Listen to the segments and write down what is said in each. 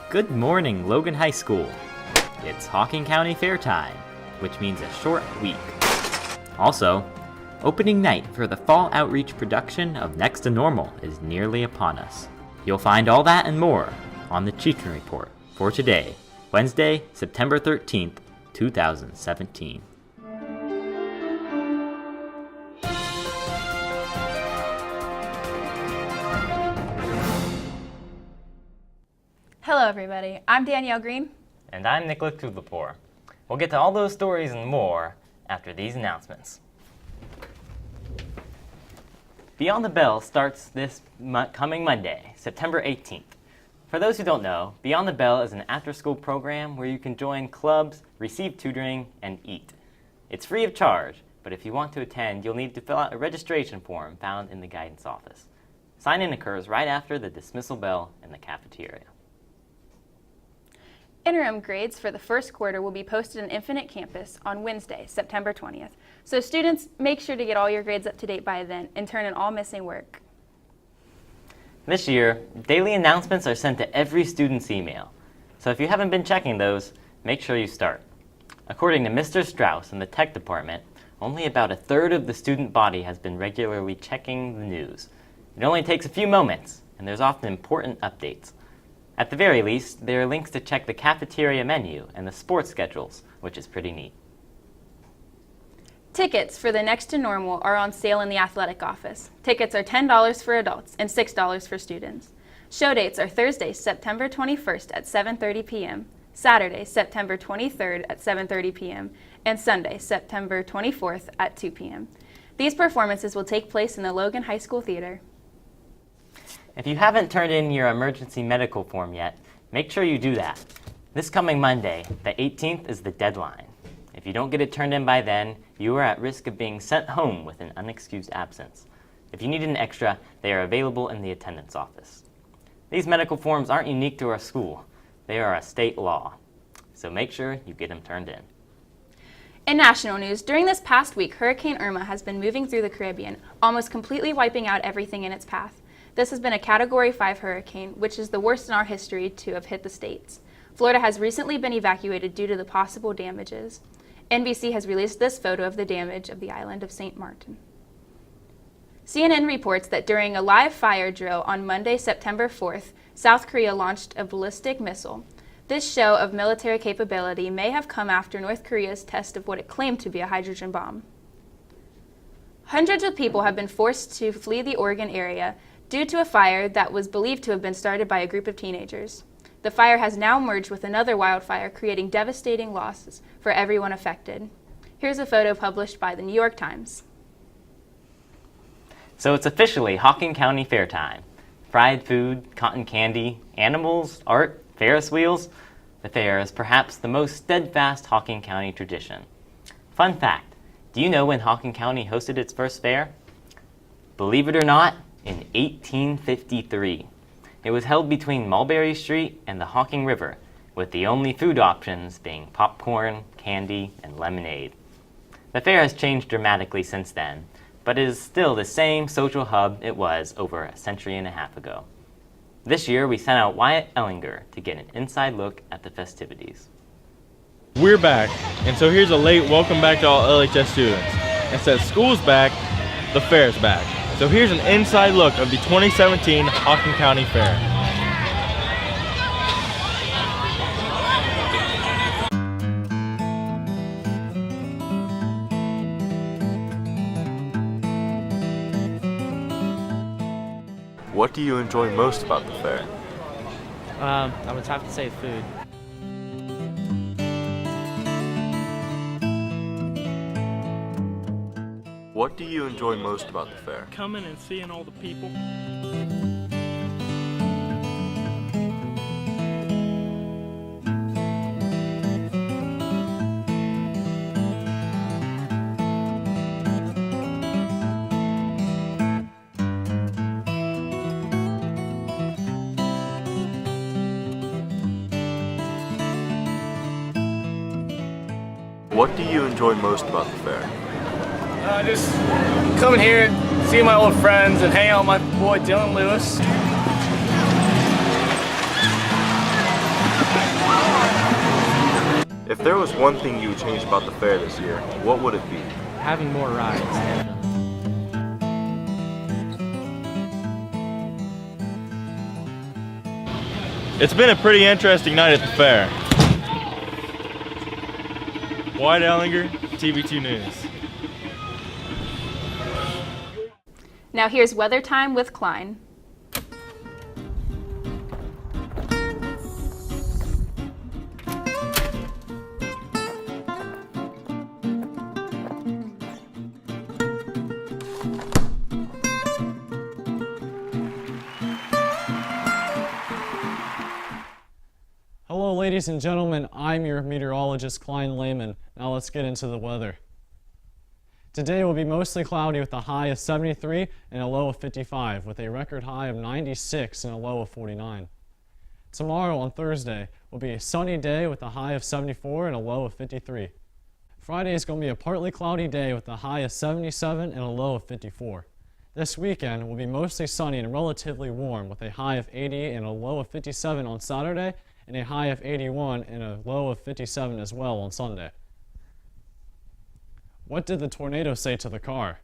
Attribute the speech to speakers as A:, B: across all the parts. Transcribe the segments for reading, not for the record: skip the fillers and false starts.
A: Good morning, Logan High School. It's Hocking County Fair time, which means a short week. Also, opening night for the fall outreach production of Next to Normal is nearly upon us. You'll find all that and more on the Chieftain Report for today, Wednesday, September 13th, 2017.
B: Hello everybody, I'm Danielle Green.
A: And I'm Nicholas Kudlapur. We'll get to all those stories and more after these announcements. Beyond the Bell starts this coming Monday, September 18th. For those who don't know, Beyond the Bell is an after-school program where you can join clubs, receive tutoring, and eat. It's free of charge, but if you want to attend, you'll need to fill out a registration form found in the guidance office. Sign-in occurs right after the dismissal bell in the cafeteria.
B: Interim grades for the first quarter will be posted on Infinite Campus on Wednesday, September 20th. So students, make sure to get all your grades up to date by then and turn in all missing work.
A: This year, daily announcements are sent to every student's email. So if you haven't been checking those, make sure you start. According to Mr. Strauss in the tech department, only about a third of the student body has been regularly checking the news. It only takes a few moments, and there's often important updates. At the very least, there are links to check the cafeteria menu and the sports schedules, which is pretty neat.
B: Tickets for the Next to Normal are on sale in the athletic office. Tickets are $10 for adults and $6 for students. Show dates are Thursday, September 21st at 7:30 p.m., Saturday, September 23rd at 7:30 p.m., and Sunday, September 24th at 2 p.m. These performances will take place in the Logan High School Theater.
A: If you haven't turned in your emergency medical form yet, make sure you do that. This coming Monday, the 18th, is the deadline. If you don't get it turned in by then, you are at risk of being sent home with an unexcused absence. If you need an extra, they are available in the attendance office. These medical forms aren't unique to our school. They are a state law. So make sure you get them turned in.
B: In national news, during this past week, Hurricane Irma has been moving through the Caribbean, almost completely wiping out everything in its path. This has been a Category 5 hurricane, which is the worst in our history to have hit the states. Florida has recently been evacuated due to the possible damages. NBC has released this photo of the damage of the island of St. Martin. CNN reports that during a live fire drill on Monday, September 4th, South Korea launched a ballistic missile. This show of military capability may have come after North Korea's test of what it claimed to be a hydrogen bomb. Hundreds of people have been forced to flee the Oregon area due to a fire that was believed to have been started by a group of teenagers. The fire has now merged with another wildfire, creating devastating losses for everyone affected. Here's a photo published by the New York Times.
A: So it's officially Hocking County Fair time. Fried food, cotton candy, animals, art, Ferris wheels. The fair is perhaps the most steadfast Hocking County tradition. Fun fact, do you know when Hocking County hosted its first fair? Believe it or not, in 1853. It was held between Mulberry Street and the Hocking River, with the only food options being popcorn, candy, and lemonade. The fair has changed dramatically since then, but is still the same social hub it was over a century and a half ago. This year, we sent out Wyatt Ellinger to get an inside look at the festivities.
C: We're back, and so here's a late welcome back to all LHS students. And since school's back, the fair's back. So here's an inside look of the 2017 Hocking County Fair.
D: What do you enjoy most about the fair?
E: I would have to say food.
D: What do you enjoy most about the fair?
F: Coming and seeing all the people.
D: What do you enjoy most about the fair?
G: Just coming here, see my old friends, and hang out with my boy Dylan Lewis.
D: If there was one thing you would change about the fair this year, what would it be?
E: Having more rides.
C: It's been a pretty interesting night at the fair. Wyatt Ellinger, TV2 News.
B: Now here's weather time with Klein.
F: Hello ladies and gentlemen, I'm your meteorologist Klein Lehman. Now let's get into the weather. Today will be mostly cloudy with a high of 73 and a low of 55, with a record high of 96 and a low of 49. Tomorrow on Thursday will be a sunny day with a high of 74 and a low of 53. Friday is going to be a partly cloudy day with a high of 77 and a low of 54. This weekend will be mostly sunny and relatively warm with a high of 80 and a low of 57 on Saturday and a high of 81 and a low of 57 as well on Sunday. What did the tornado say to the car?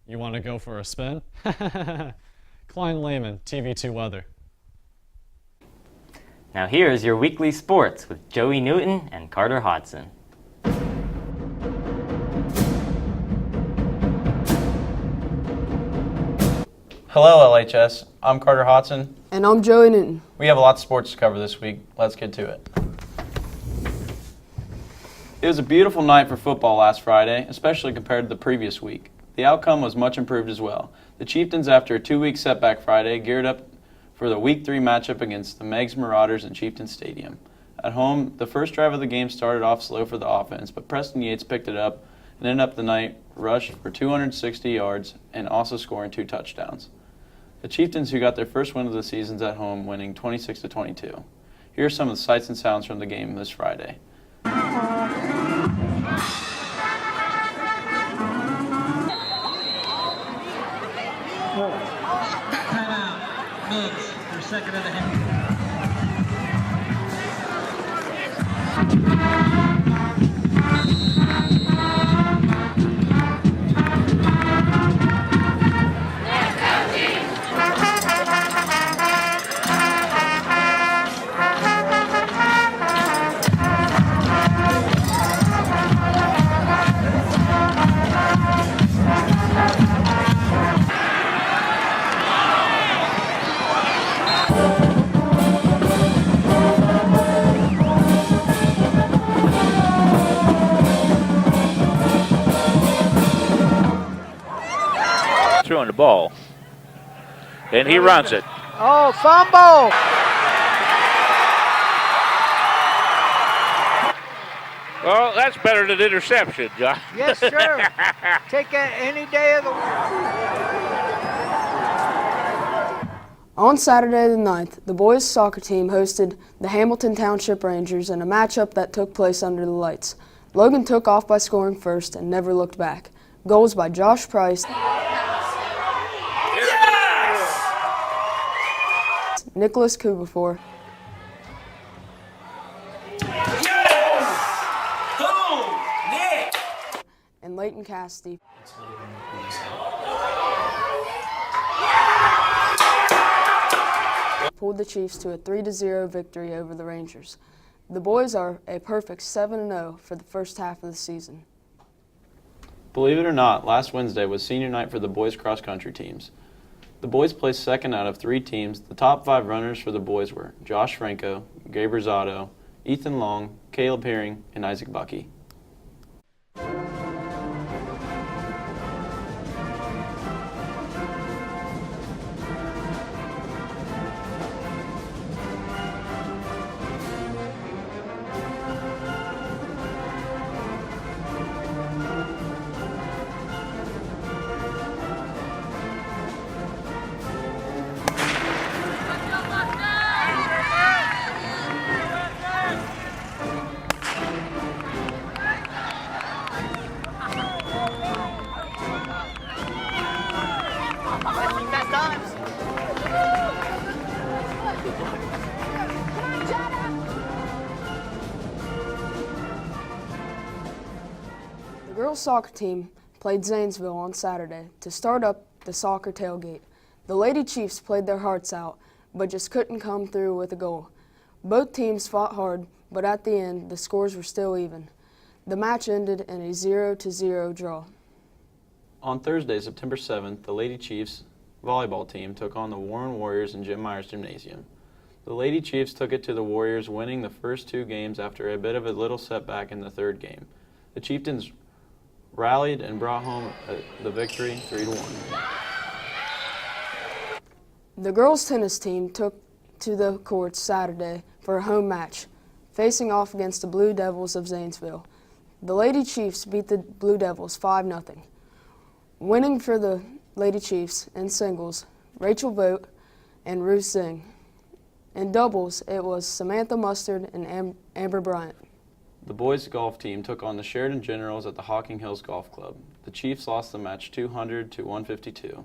F: You want to go for a spin? Klein Lehman, TV2 Weather.
A: Now here's your weekly sports with Joey Newton and Carter Hodson.
H: Hello, LHS. I'm Carter Hodson.
I: And I'm Joey Newton.
H: We have a lot of sports to cover this week. Let's get to it. It was a beautiful night for football last Friday, especially compared to the previous week. The outcome was much improved as well. The Chieftains, after a 2-week setback Friday, geared up for the Week 3 matchup against the Megs Marauders in Chieftain Stadium. At home, the first drive of the game started off slow for the offense, but Preston Yates picked it up and ended up the night rushed for 260 yards and also scoring 2 touchdowns. The Chieftains, who got their first win of the season at home, winning 26-22. Here are some of the sights and sounds from the game this Friday.
J: Timeout. Migs, their second of the half.
K: Throwing the ball, and he runs it.
J: Oh, fumble!
K: Well, that's better than interception, John.
J: Yes, sir. Take that any day of the week.
I: On Saturday the 9th, the boys' soccer team hosted the Hamilton Township Rangers in a matchup that took place under the lights. Logan took off by scoring first and never looked back. Goals by Josh Price, Nicholas Kubafor, and Leighton Cassidy. Pulled the Chiefs to a 3-0 victory over the Rangers. The boys are a perfect 7-0 for the first half of the season.
H: Believe it or not, last Wednesday was senior night for the boys' cross-country teams. The boys placed second out of 3 teams. The top 5 runners for the boys were Josh Franco, Gabe Rosado, Ethan Long, Caleb Herring, and Isaac Bucky.
I: girls' soccer team played Zanesville on Saturday to start up the soccer tailgate. The Lady Chiefs played their hearts out, but just couldn't come through with a goal. Both teams fought hard, but at the end, the scores were still even. The match ended in a 0-0 draw.
H: On Thursday, September 7th, the Lady Chiefs volleyball team took on the Warren Warriors in Jim Myers Gymnasium. The Lady Chiefs took it to the Warriors, winning the first two games after a bit of a little setback in the third game. The Chieftains rallied and brought home the victory 3-1.
I: The girls' tennis team took to the courts Saturday for a home match, facing off against the Blue Devils of Zanesville. The Lady Chiefs beat the Blue Devils 5-0. Winning for the Lady Chiefs in singles, Rachel Vogt and Ruth Singh. In doubles, it was Samantha Mustard and Amber Bryant.
H: The boys' golf team took on the Sheridan Generals at the Hocking Hills Golf Club. The Chiefs lost the match 200-152.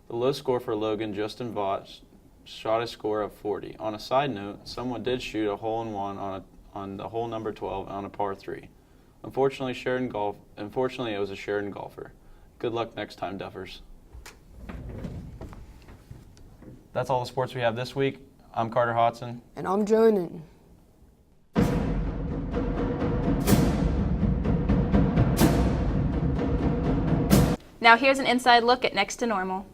H: The low score for Logan, Justin Vaught, shot a score of 40. On a side note, someone did shoot a hole-in-one on the hole number 12 on a par 3. Unfortunately, it was a Sheridan golfer. Good luck next time, Duffers. That's all the sports we have this week. I'm Carter Hodson.
I: And I'm Joe Newton.
B: Now here's an inside look at Next to Normal.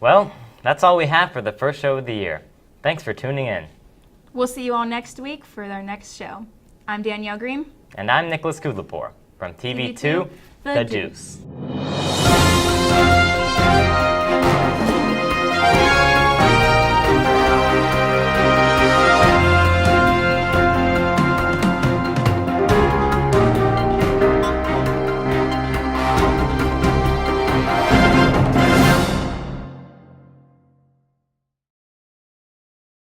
A: Well, that's all we have for the first show of the year. Thanks for tuning in.
B: We'll see you all next week for our next show. I'm Danielle Green.
A: And I'm Nicholas Kudlapur from TV2, The Deuce.